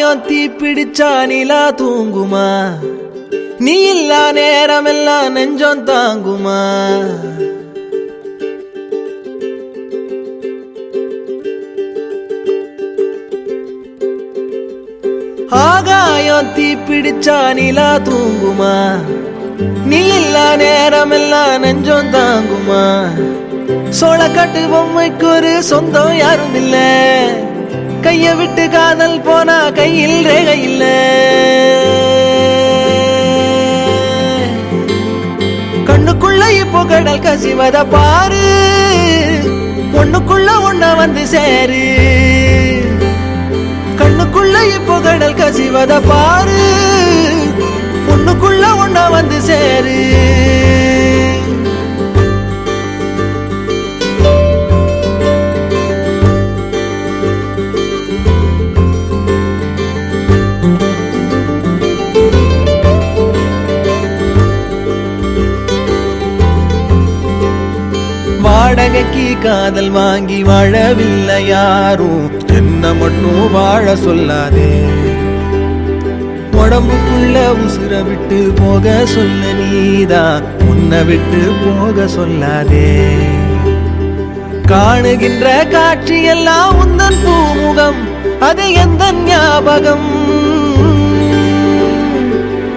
ஆகாயம் தீப்பிடிச்சா நிலா தூங்குமா? நீ இல்லா நேரமெல்லாம் நெஞ்சம் தாங்குமா? ஆகாயம் தீப்பிடிச்சா நிலா தூங்குமா? நீ இல்லா நேரமெல்லாம் நெஞ்சம் தாங்குமா? சோளக்காட்டு பொம்மைக்கு ஒரு சொந்தம் யாரும் இல்ல, கைய விட்டு காதல் போனா கையில் ரேகை இல்ல. கண்ணுக்குள்ள இப்போ கடல் கசிவத பாரு, ஒண்ணுக்குள்ள ஒண்ண வந்து சேரு. கண்ணுக்குள்ள இப்போ கடல் கசிவத பாரு, ஒண்ணுக்குள்ள ஒண்ண வந்து சேரு. வாடகைக்கு காதல் வாங்கி வாழவில்லை யாரும், என்ன மட்டும் வாழ சொல்லாதே. உடம்புக்குள்ள உசுர விட்டு போக சொல்ல நீதான், உன்னை விட்டு போக சொல்லாதே. காணுகின்ற காட்சி எல்லாம் உந்தன் பூமுகம், அது எந்த ஞாபகம்.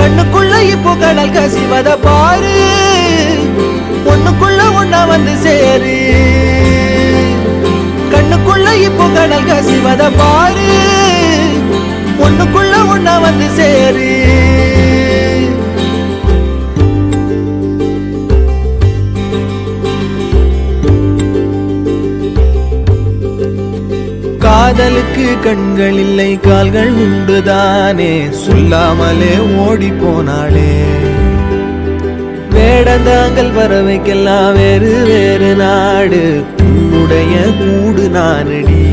கண்ணுக்குள்ள இப்போ கடல் கசிவத பாரு, ஒண்ணுக்குள்ள ஒண்ணா வந்து சேரு. கண்ணுக்குள்ள இப்போ கடல் கசிவத பாரு, ஒண்ணுக்குள்ள ஒண்ணா வந்து சேரு. காதலுக்கு கண்கள் இல்லை கால்கள் உண்டுதானே, சொல்லாமலே ஓடி போனாளே. வேடந்தாங்கள் பறவைக்கெல்லாம் வேறு வேறு நாடு, உன்னுடைய கூடு நானடி.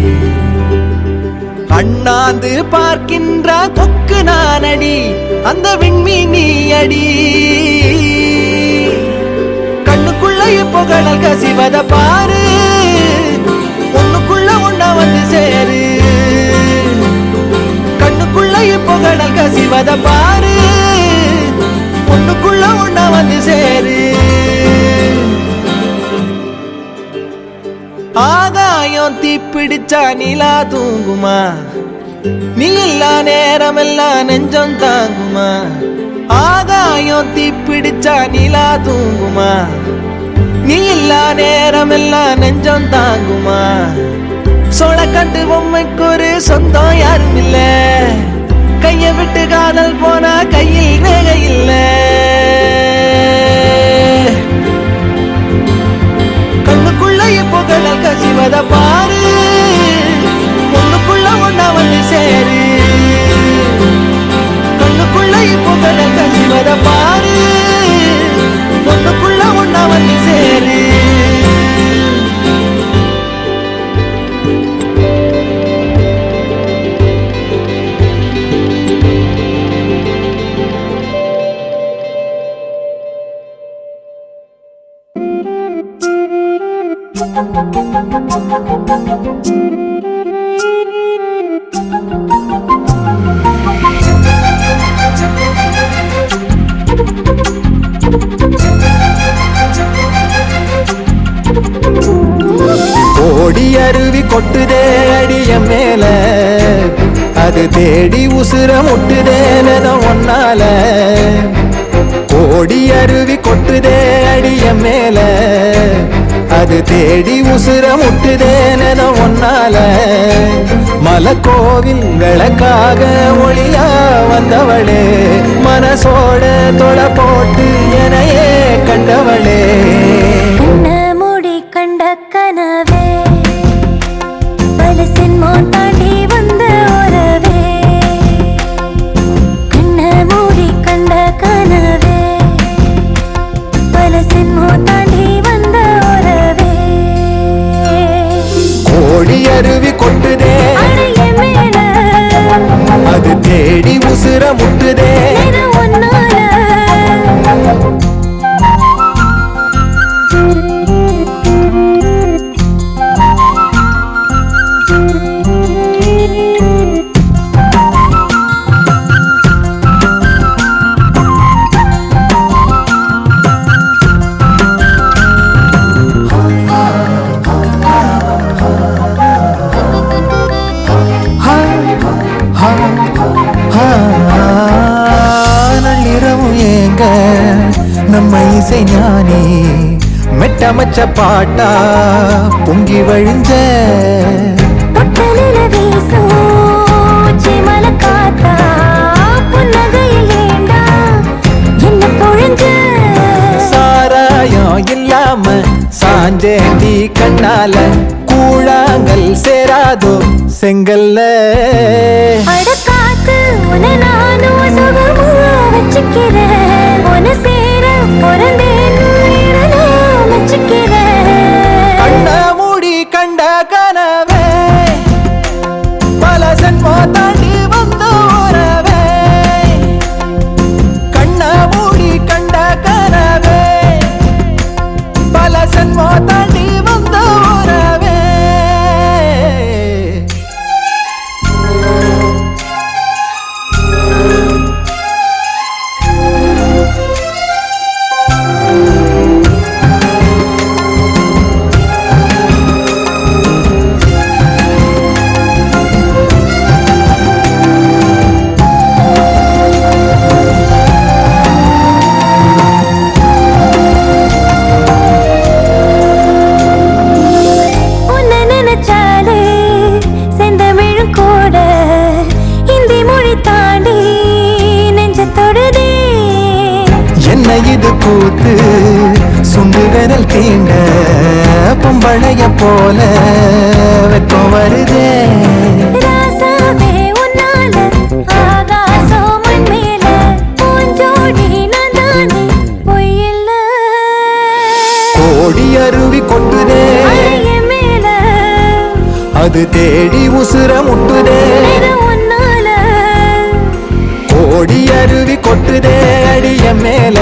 அண்ணாந்து பார்க்கின்ற கொக்கு நானடி, அந்த விண்மீன் நீ அடி. கண்ணுக்குள்ள இப்போ கடல் கசிவத பாரு, ஒண்ணுக்குள்ள ஒண்ணா வந்து சேரு. கண்ணுக்குள்ள இப்போ கடல் கசிவத பாரு, ஒண்ணுக்குள்ள ஒண்ணா வந்து சேரு. ஆகாயம் தீப்பிடிச்சா நிலா தூங்குமா? நீ இல்லா நேரமெல்லாம் நெஞ்சம் தாங்குமா? ஆகாயம் தீப்பிடிச்சா நிலா தூங்குமா? நீ இல்லா நேரமெல்லாம் நெஞ்சம் தாங்குமா? சோளக்காட்டு பொம்மைக்கு ஒரு சொந்தம் யாரும் இல்ல, கைய விட்டு காதல் போனா கையில் ரேகை இல்ல. கண்ணுக்குள்ள இப்போ கடல் கசிவத பாரு, ஒண்ணுக்குள்ள ஒண்ணா வந்து சேரு. கண்ணுக்குள்ள இப்போ கடல் கசிவத பாரு, ஒண்ணுக்குள்ள ஒண்ணா வந்து சேரு. ஓடி அருவி கொட்டுதே அடிய மேல, அது தேடி உசுர முட்டுதே ஒன்னால. ஓடி அருவி கொட்டுதே அடிய மேல, அது தேடி உசுர முட்டுதே ஒன்னால. மலக்கோவில் விளக்காக ஒளியா வந்தவளே, மனசோட தொலை போட்டு எனையே கண்டவளே. கண்ட கனவே பலசின் மோன் தாண்டி வந்த உறவே. கண்ண மூடி கண்ட கனவே பலசின் மோன் தாண்டி வந்த உறவே. கோடி அருவி கொட்டுதே அடைய மேல, அது தேடி உசுர முட்டுதே ஒன்னால. இசை ஞானி மெட்டமச்ச பாட்டா பொங்கி வழிஞ்ச தொட்டலில வீசும் சிமல காத்தா புன்னகையில் ஏண்டா என்ன பொழிஞ்ச சாராயம் இல்லாம சாஞ்சேண்டி கண்ணால கூழாங்கல் சேராதோ செங்கல்ல அடக்காத்து உன நானும் சுகமா வச்சுக்கிறேன் உன சேர பிறந்தேன்னு நான் வச்சுக்கிறேன் கண்ண மூடி கண்ட கனவே பல ஜென்மோ தாண்டி வந்த உறவே கண்ண மூடி கண்ட கனவே பல ஜென்மோ தாண்டி வந்த உறவே உன்னை நினைச்சாலே செந்தமிழும் கூட இந்தி மொழி தாண்டி நெஞ்ச தொடுதே என்ன இது கூத்து சுண்டு விரல் தீண்ட பொம்பளைய போல வெக்கம் வருதே ராசாவே உன்னால ஆகாசம் மண் மேல பூஞ்சோடி நான் தானே பொய்யில்ல கோடி அருவி கொட்டுதே அழகிய மேல அது தேடி உசுர முட்டுதே நிறம் உன்னால கோடி அருவி கொட்டுதே அடிய மேல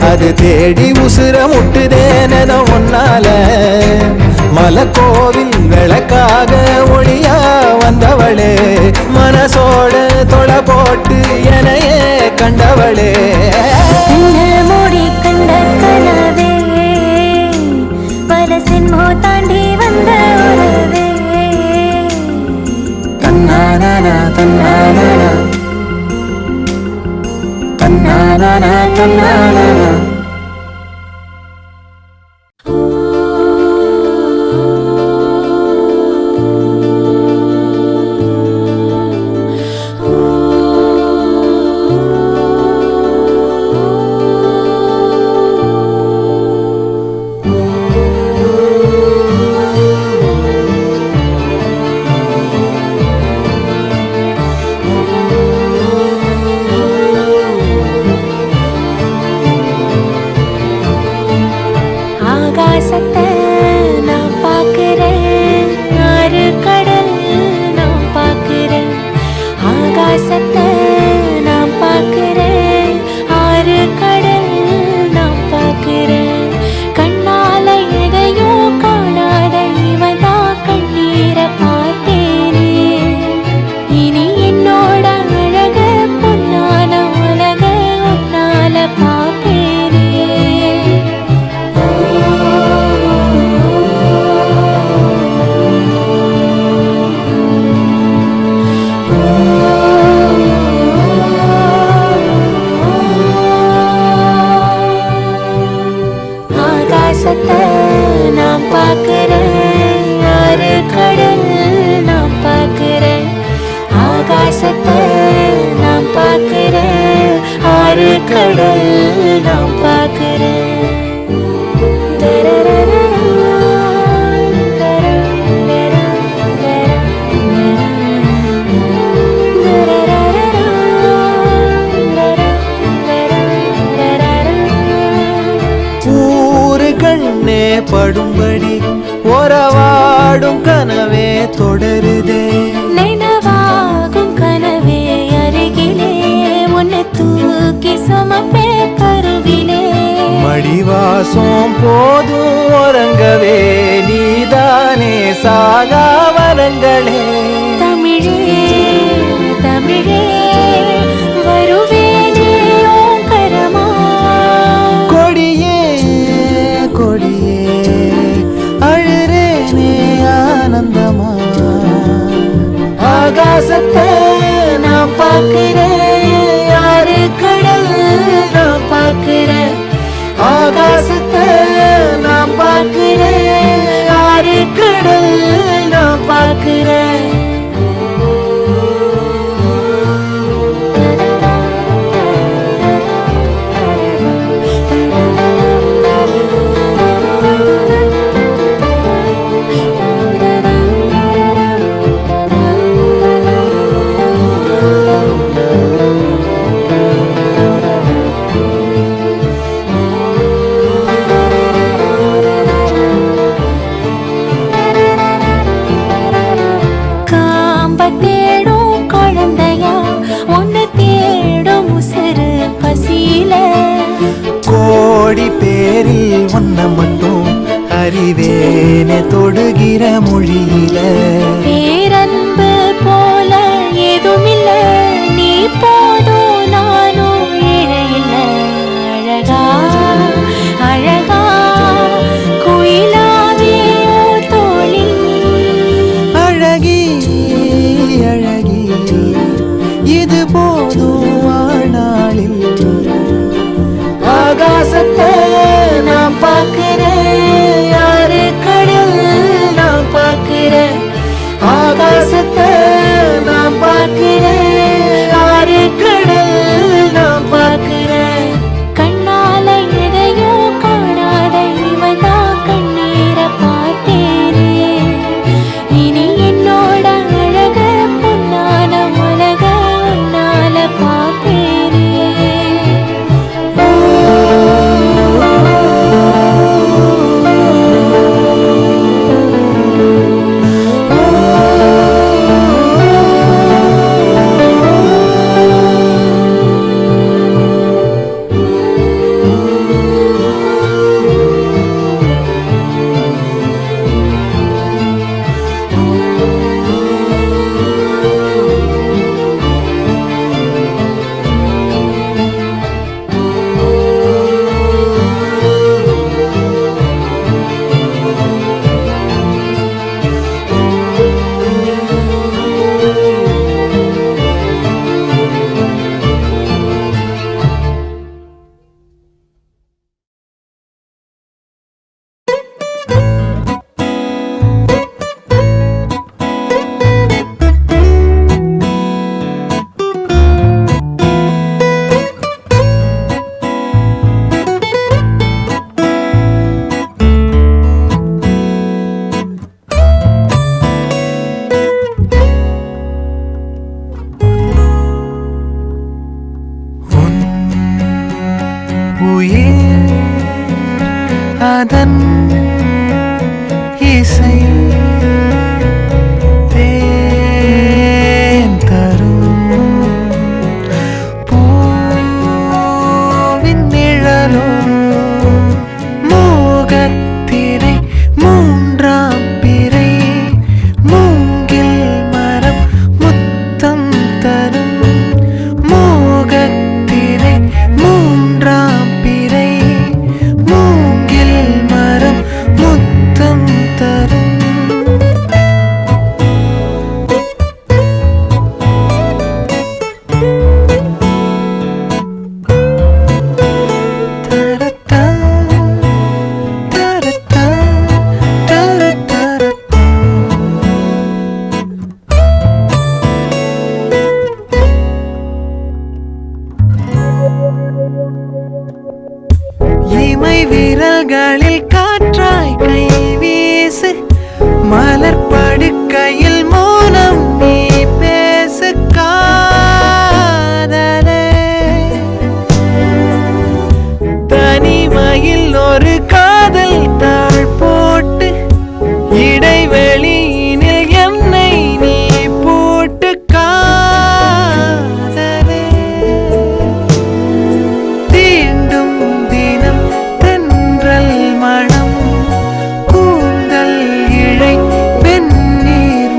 அது தேடி உசுர முட்டுதே நென ஒன்னால மலக்கோவில் விளக்காக ஒளியா வந்தவளே மனசோட தொலை போட்டு எனையே கண்டவளே கண்ண மூடி கண்ட கனவே பல சின்மோ தாண்டி வந்த உறவே தன்னானா தன்னானா தன்னானா தன்னானா ஆகாசத்தை நான் பார்க்கிறேன் ஆறு கடல் நான் பார்க்கிறேன் ஆகாசத்தை நான் பார்க்கிறேன் ஆறு கடல் நான் பார்க்கிறேன் கண்ணால எதையும் காணாத இவதா கண்ணீரை பார்த்தேனே இனி என்னோட அழக பொன்னான உலக உன்னால பார்ப்பேனே ஆகாசத்தை நான் பார்க்கிறேன் ஆறு கடல் நான் பார்க்கிறேன் ஆகாசத்தை நான் பார்க்கிறேன் ஆறு கடல் நான் பார்க்கிறேன் ஊரு கண்ணே படும்படி ஒரவாடும் கனவே தொடருதே நினைவாகும் கனவே அருகிலே உன்னை தூக்கி சுமப்பே கருவிலே மடிவாசம் போதும் உறங்கவே நீதானே சாகா வரங்களே தமிழே தமிழே வருவேனே ஓங்கரமா கொடியே கொடியே அழுறேனே ஆனந்தமா ஆகாசத்தை நான் பார்க்கிறேன் யாரு கடல் நான் பார்க்கிறேன் கோடி பேரில் ஒன்ன மட்டும் அறிவேனே தொடுகிற மொழியில. பேரன்பு போல ஏதுமில்ல, நீ போதும் நானும் இழையில்ல. அழகா அழகா குயிலாவே தோழி. அழகி அழகி இது போதும் வாழ்நாளில். ஆகாசத்தை நான் பார்க்கிறேன், யாரு கடல் நான் பார்க்கிறேன். ஆகாசத்தை நான் பார்க்கிறேன், யாரு கடல் நான் பார்க்கிறேன். கண்ணால எதையோ காணாத இவதா கண்ணீர பார்த்தேனே. இனி என்னோட அழக பொன்னான உலக உன்னால பார்ப்பேனே. உயிர் அதன் இசை தேன் தரும் பூவின் நிழலோ மூகத்திரை மூன்றாம் பிறை மூங்கில் மரம் முத்தம் தரும். மூகத்திரை மூன்றாம் பிறை மூங்கில் மரம் முத்தம் தரும். தரத்தா தரத்தா தரத்தரத்தா. இமை விரல்களில் காற்றாய் கை வீசு, மலர் படுக்கையில் மௌனம் நீ பேசு காதலே. தனிமையில் ஒரு காதல் தாழ் போட்டு இடைவெளியினில் என்னை நீ போட்டு காதலே. தீண்டும் தினம் தென்றல் மணம் கூந்தல் இழை வெந்நீர்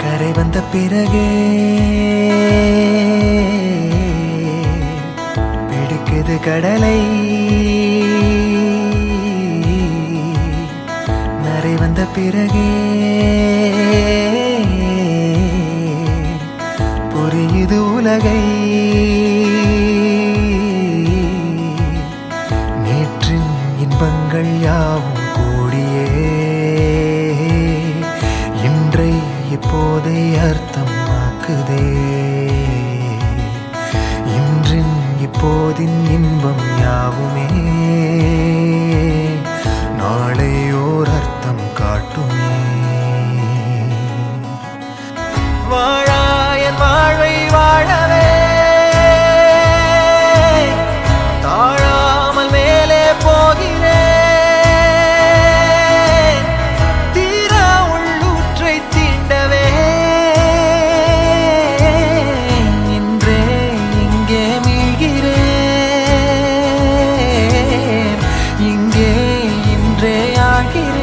கரை வந்த பிறகே பிடிக்குது கடலை, நரை வந்த பிறகே புரியுது உலகை. நேற்றின் இன்பங்கள் யாவும் கூடியே இன்றை இப்போதை அர்த்தமாக்குதே. இன்றின் இப்போதின் இன்பம் யாவுமே நாளை ஓர் அர்த்தம் காட்டுமே. வாழாயன் வாழ்வை வாழவே தாழாமல் மேலே போகிறேன். தீரா உள்ளூற்றை தீண்டவே இன்றே இங்கே மீழ்கிறேன். இங்கே இன்றே ஆகிறேன்.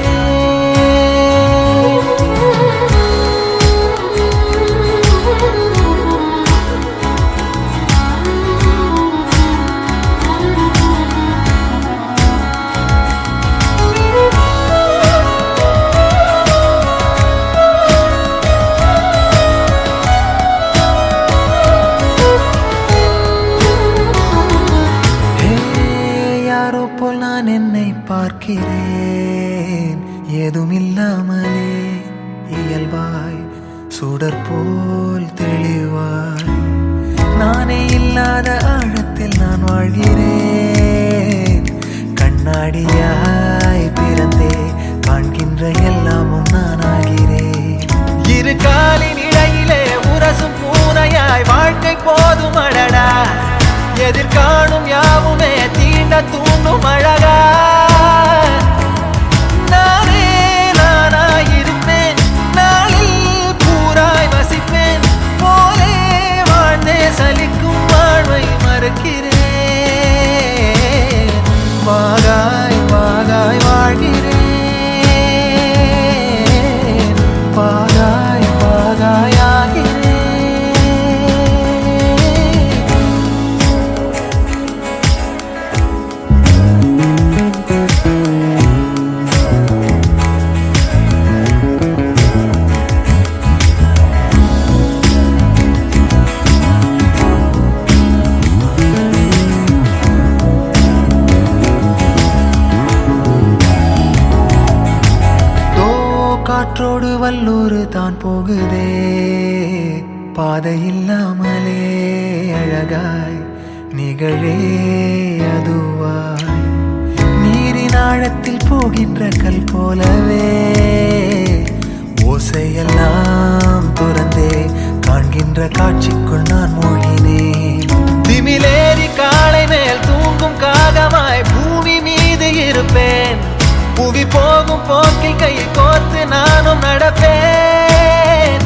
யாரோ போல் நான் என்னை பார்க்கிறேன். ஏதுமில்லாமலே இயல்பாய் சுடர் போல் தெளிவாய் நானே இல்லாத ஆழத்தில் நான் வாழ்கிறேன். கண்ணாடியாய் பிறந்தே காண்கின்ற எல்லாமும் நான் ஆகிறேன். இரு காலின் இடையிலே உரசும் பூனையாய் வாழ்க்கை போதும் அடடா. எதிர்காணும் யாவுமே தீண்ட தூண்டும் அழகா. நானே நானாயிருப்பேன், நாளில் பூராய் வசிப்பேன். போலே வாழ்ந்தே சலிக்கும் வாழ்வை மறுக்கிறேன். வாகாய் வாகாய் வாழ்கிறேன். வாகாய் வாகாய் ஆகிறேன். காற்றோடு வல்லூர் தான் போகுதே. பாதை இல்லாமலே அழகாய் நிகழே அதுவாய். நீரின் ஆழத்தில் போகின்ற கல் போலவே ஓசையெல்லாம் துறந்தே காண்கின்ற காட்சிக்குள் நான் மூழ்கினேன். திமிலேறி காலை மேல் தூங்கும் காகமாய் பூமி மீது இருப்பேன். புவி போகும் போக்கில் கை கோர்த்து நானும் நடப்பேன்.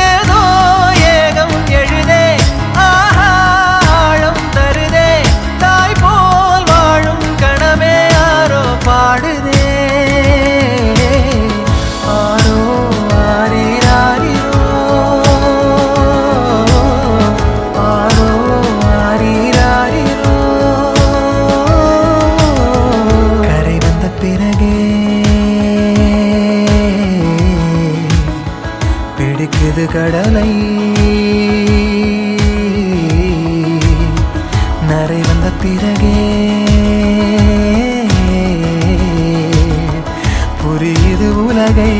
ஏதோ ஏகம் எழுதே ஆஹா ஆழம் தருதே. தாய் போல் வாழும் கணமே யாரோ பாடுதே. ஆரோ ஆரீராரோ ஆரோ ஆரீராரோ. கரை வந்த பிறகே பிடிக்குது கடலை, நரை வந்த பிறகே புரியுது உலகை.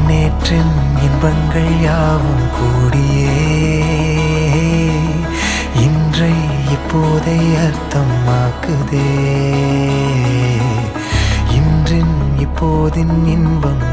நேற்றின் இன்பங்கள் யாவும் கூடியே இன்றை இப்போதை அர்த்தமாக்குதே. இன்றின் இப்போதின் இன்பம்